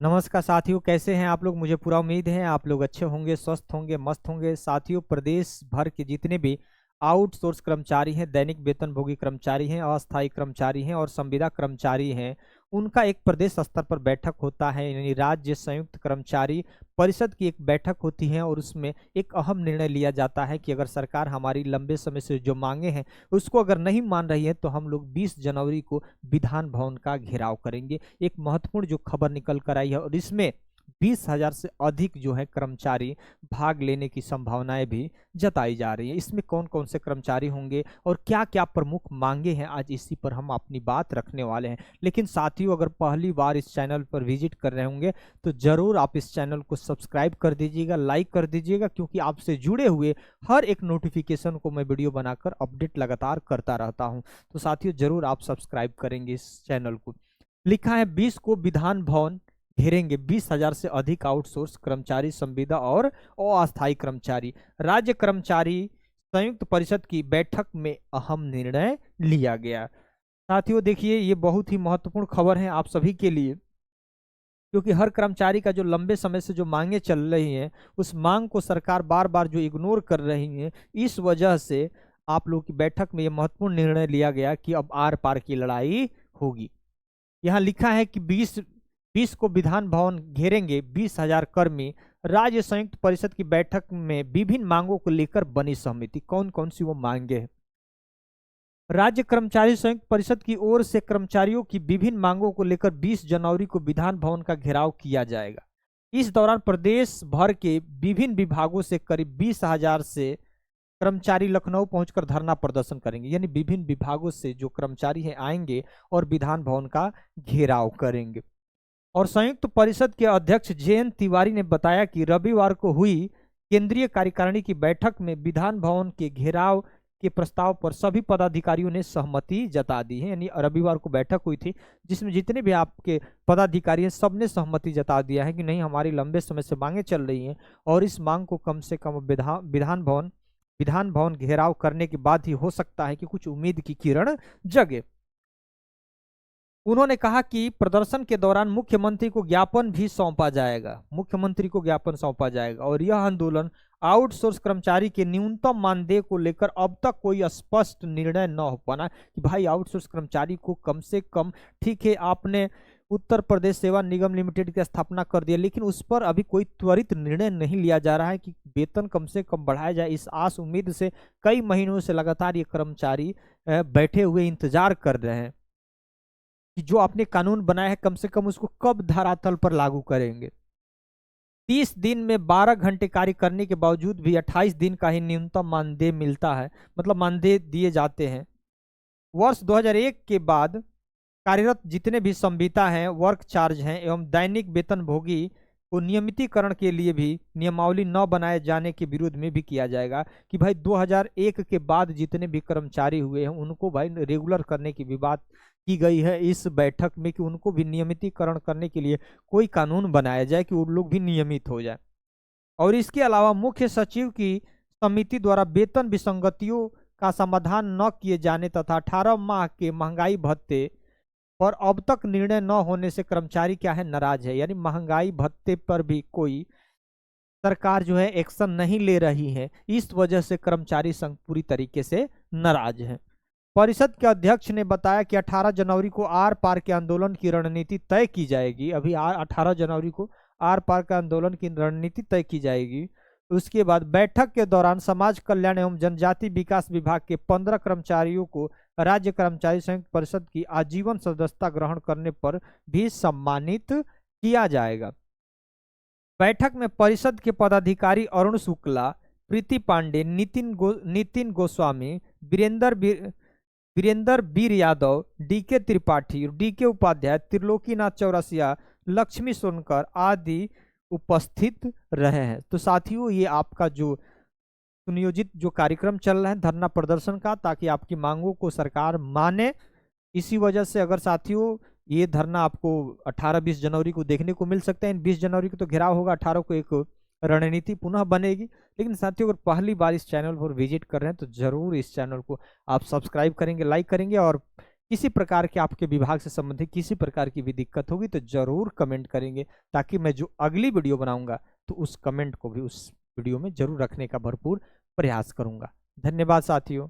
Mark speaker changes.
Speaker 1: नमस्कार साथियों, कैसे हैं आप लोग। मुझे पूरा उम्मीद है आप लोग अच्छे होंगे, स्वस्थ होंगे, मस्त होंगे। साथियों, प्रदेश भर के जितने भी आउटसोर्स कर्मचारी हैं, दैनिक वेतनभोगी कर्मचारी हैं, अस्थायी कर्मचारी हैं और संविदा कर्मचारी हैं, उनका एक प्रदेश स्तर पर बैठक होता है, यानी राज्य संयुक्त कर्मचारी परिषद की एक बैठक होती है। और उसमें एक अहम निर्णय लिया जाता है कि अगर सरकार हमारी लंबे समय से जो मांगे हैं उसको अगर नहीं मान रही है तो हम लोग 20 जनवरी को विधान भवन का घेराव करेंगे। एक महत्वपूर्ण जो खबर निकल कर आई है और इसमें 20,000 से अधिक जो है कर्मचारी भाग लेने की संभावनाएं भी जताई जा रही है। इसमें कौन कौन से कर्मचारी होंगे और क्या क्या प्रमुख मांगे हैं, आज इसी पर हम अपनी बात रखने वाले हैं। लेकिन साथियों, अगर पहली बार इस चैनल पर विजिट कर रहे होंगे तो जरूर आप इस चैनल को सब्सक्राइब कर दीजिएगा, लाइक कर दीजिएगा, क्योंकि आपसे जुड़े हुए हर एक नोटिफिकेशन को मैं वीडियो बनाकर अपडेट लगातार करता रहता हूं। तो साथियों, जरूर आप सब्सक्राइब करेंगे इस चैनल को। लिखा है 20 को विधान भवन घेरेंगे 20,000 से अधिक आउटसोर्स कर्मचारी, संविदा और अस्थायी कर्मचारी। राज्य कर्मचारी संयुक्त परिषद की बैठक में अहम निर्णय लिया गया। साथियों देखिए, ये बहुत ही महत्वपूर्ण खबर है आप सभी के लिए, क्योंकि हर कर्मचारी का जो लंबे समय से जो मांगे चल रही हैं उस मांग को सरकार बार बार जो इग्नोर कर रही है, इस वजह से आप लोग की बैठक में यह महत्वपूर्ण निर्णय लिया गया कि अब आर पार की लड़ाई होगी। यहाँ लिखा है कि 20 को विधान भवन घेरेंगे 20,000 कर्मी। राज्य संयुक्त परिषद की बैठक में विभिन्न मांगों को लेकर बनी सहमति। कौन कौन सी वो मांगे हैं? राज्य कर्मचारी संयुक्त परिषद की ओर से कर्मचारियों की विभिन्न मांगों को लेकर 20 जनवरी को विधान भवन का घेराव किया जाएगा। इस दौरान प्रदेश भर के विभिन्न विभागों से करीब 20,000 से कर्मचारी लखनऊ पहुंचकर धरना प्रदर्शन करेंगे। यानी विभिन्न विभागों से जो कर्मचारी हैं आएंगे और विधान भवन का घेराव करेंगे। और संयुक्त परिषद के अध्यक्ष जयंत तिवारी ने बताया कि रविवार को हुई केंद्रीय कार्यकारिणी की बैठक में विधान भवन के घेराव के प्रस्ताव पर सभी पदाधिकारियों ने सहमति जता दी है। यानी रविवार को बैठक हुई थी जिसमें जितने भी आपके पदाधिकारी हैं सबने सहमति जता दिया है कि नहीं, हमारी लंबे समय से मांगे चल रही हैं और इस मांग को कम से कम विधान भवन घेराव करने के बाद ही हो सकता है कि कुछ उम्मीद की किरण जगे। उन्होंने कहा कि प्रदर्शन के दौरान मुख्यमंत्री को ज्ञापन भी सौंपा जाएगा, मुख्यमंत्री को ज्ञापन सौंपा जाएगा। और यह आंदोलन आउटसोर्स कर्मचारी के न्यूनतम मानदेय को लेकर अब तक कोई स्पष्ट निर्णय न हो पाना कि भाई आउटसोर्स कर्मचारी को कम से कम, ठीक है आपने उत्तर प्रदेश सेवा निगम लिमिटेड की स्थापना कर दिया, लेकिन उस पर अभी कोई त्वरित निर्णय नहीं लिया जा रहा है कि वेतन कम से कम बढ़ाया जाए। इस आस उम्मीद से कई महीनों से लगातार ये कर्मचारी बैठे हुए इंतजार कर रहे हैं कि जो आपने कानून बनाया है कम से कम उसको कब धरातल पर लागू करेंगे। 30 दिन में 12 घंटे कार्य करने के बावजूद भी 28 दिन का ही न्यूनतम मानदेय मिलता है, मतलब मानदेय दिए जाते हैं। वर्ष 2001 के बाद कार्यरत जितने भी संविदा हैं, वर्क चार्ज हैं एवं दैनिक वेतनभोगी को नियमितीकरण के लिए भी नियमावली न बनाए जाने के विरोध में भी किया जाएगा कि भाई 2001 के बाद जितने भी कर्मचारी हुए हैं उनको भाई रेगुलर करने की भी बात की गई है इस बैठक में, कि उनको भी नियमितीकरण करने के लिए कोई कानून बनाया जाए कि उन लोग भी नियमित हो जाए। और इसके अलावा मुख्य सचिव की समिति द्वारा वेतन विसंगतियों का समाधान न किए जाने तथा 18 माह के महंगाई भत्ते पर अब तक निर्णय न होने से कर्मचारी क्या है, नाराज है। यानी महंगाई भत्ते पर भी कोई सरकार जो है एक्शन नहीं ले रही है, इस वजह से कर्मचारी संघ पूरी तरीके से नाराज है। परिषद के अध्यक्ष ने बताया कि 18 जनवरी को आर पार के आंदोलन की रणनीति तय की जाएगी। अभी 18 जनवरी को आर पार के आंदोलन की रणनीति तय की जाएगी। उसके बाद बैठक के दौरान समाज कल्याण एवं जनजाति विकास विभाग के 15 कर्मचारियों को राज्य कर्मचारी संयुक्त परिषद की आजीवन सदस्यता ग्रहण करने पर भी सम्मानित किया जाएगा। बैठक में परिषद के पदाधिकारी अरुण शुक्ला, प्रीति पांडे, नितिन गोस्वामी, वीरेंद्र वीर यादव, डीके त्रिपाठी, डीके उपाध्याय, त्रिलोकीनाथ चौरसिया, लक्ष्मी सोनकर आदि उपस्थित रहे हैं। तो साथियों, ये आपका जो सुनियोजित जो कार्यक्रम चल रहा है धरना प्रदर्शन का, ताकि आपकी मांगों को सरकार माने। इसी वजह से अगर साथियों ये धरना आपको 18-20 जनवरी को देखने को मिल सकता है। 20 जनवरी को तो घेराव होगा, 18 को एक रणनीति पुनः बनेगी। लेकिन साथियों, अगर पहली बार इस चैनल पर विजिट कर रहे हैं तो जरूर इस चैनल को आप सब्सक्राइब करेंगे, लाइक करेंगे और किसी प्रकार के आपके विभाग से संबंधित किसी प्रकार की भी दिक्कत होगी तो जरूर कमेंट करेंगे, ताकि मैं जो अगली वीडियो बनाऊंगा तो उस कमेंट को भी उस वीडियो में जरूर रखने का भरपूर प्रयास करूंगा। धन्यवाद साथियों।